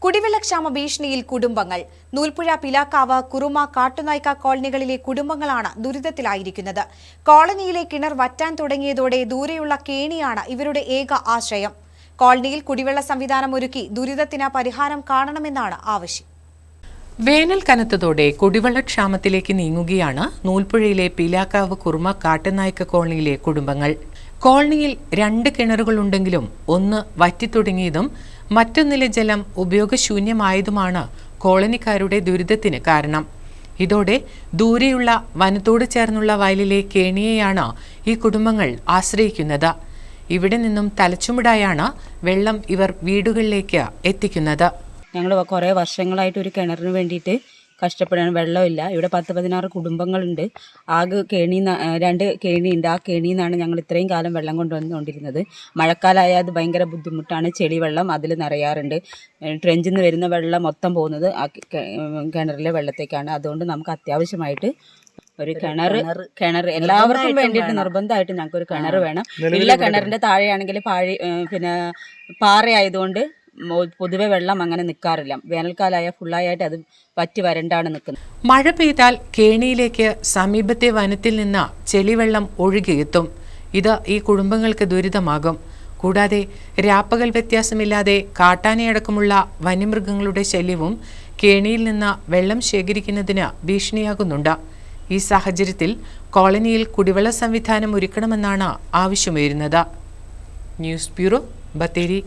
കുടിവെള്ളക്ഷാമ ഭീഷണിയിൽ കുടുംബങ്ങൾ. നൂൽപ്പുഴ, പിലാക്കാവ്, കുറുമ, കാട്ടുനായ്ക്ക കോളനികളിലെ കുടുംബങ്ങളാണ് ദുരിതത്തിലായിരിക്കുന്നത്. കോളനിയിലെ കിണർ വറ്റാൻ തുടങ്ങിയതോടെ ദൂരെയുള്ള കേണിയാണ് ഇവരുടെ ഏക ആശ്രയം. കോളനിയിൽ കുടിവെള്ള സംവിധാനം ഒരുക്കി ദുരിതത്തിന് പരിഹാരം കാണണമെന്നാണ് ആവശ്യം. വേനൽ കനത്തതോടെ കുടിവെള്ളക്ഷാമത്തിലേക്ക് നീങ്ങുകയാണ് നൂൽപ്പുഴയിലെ പിലാക്കാവ്, കുറുമ, കാട്ടുനായ്ക്ക കോളനിയിലെ കുടുംബങ്ങൾ. കോളനിയിൽ 2 കിണറുകളുണ്ടെങ്കിലും ഒന്ന് വറ്റിത്തുടങ്ങിയതും മറ്റൊന്നിലെ ജലം ഉപയോഗശൂന്യമായതുമാണ് കോളനിക്കാരുടെ ദുരിതത്തിന് കാരണം. ഇതോടെ ദൂരെയുള്ള വനത്തോട് ചേർന്നുള്ള വയലിലെ കേണിയെയാണ് ഈ കുടുംബങ്ങൾ ആശ്രയിക്കുന്നത്. ഇവിടെ നിന്നും തലച്ചുമടായാണ് വെള്ളം ഇവർ വീടുകളിലേക്ക് എത്തിക്കുന്നത്. ഞങ്ങൾ കുറേ വർഷങ്ങളായിട്ട് ഒരു കിണറിന് വേണ്ടിയിട്ട് കഷ്ടപ്പെടാൻ വെള്ളമില്ല. ഇവിടെ 10-16 കുടുംബങ്ങളുണ്ട്. ആകെ 2 കേണിയുണ്ട്. ആ കേണിയിൽ നിന്നാണ് ഞങ്ങൾ ഇത്രയും കാലം വെള്ളം കൊണ്ടുവന്നുകൊണ്ടിരുന്നത്. മഴക്കാലമായാൽ അത് ഭയങ്കര ബുദ്ധിമുട്ടാണ്. ചെളി വെള്ളം അതിൽ നിറയാറുണ്ട്. ട്രെഞ്ചിൽ നിന്ന് വരുന്ന വെള്ളം മൊത്തം പോകുന്നത് ആ കിണറിലെ വെള്ളത്തേക്കാണ്. അതുകൊണ്ട് നമുക്ക് അത്യാവശ്യമായിട്ട് ഒരു കിണർ എല്ലാവർക്കും വേണ്ടിയിട്ട് നിർബന്ധമായിട്ട് ഞങ്ങൾക്ക് ഒരു കിണർ വേണം. ഇല്ല, കിണറിൻ്റെ താഴെയാണെങ്കിൽ പാറയായതുകൊണ്ട് പൊതുവെ വെള്ളം അങ്ങനെ നിൽക്കാറില്ല. വേനൽക്കാലമായ ഫുള്ളായിട്ട് അത് പറ്റി വരണ്ടാണ് നിൽക്കുന്നത്. മഴ പെയ്താൽ കേണിയിലേക്ക് സമീപത്തെ വനത്തിൽ നിന്ന് ചെളിവെള്ളം ഒഴുകിയെത്തും. ഇത് ഈ കുടുംബങ്ങൾക്ക് ദുരിതമാകും. കൂടാതെ രാപ്പകൽ വ്യത്യാസമില്ലാതെ കാട്ടാനയടക്കമുള്ള വന്യമൃഗങ്ങളുടെ ശല്യവും കേണിയിൽ നിന്ന് വെള്ളം ശേഖരിക്കുന്നതിന് ഭീഷണിയാകുന്നുണ്ട്. ഈ സാഹചര്യത്തിൽ കോളനിയിൽ കുടിവെള്ള സംവിധാനം ഒരുക്കണമെന്നാണ് ആവശ്യമുയരുന്നത്. News bureau, Bathery.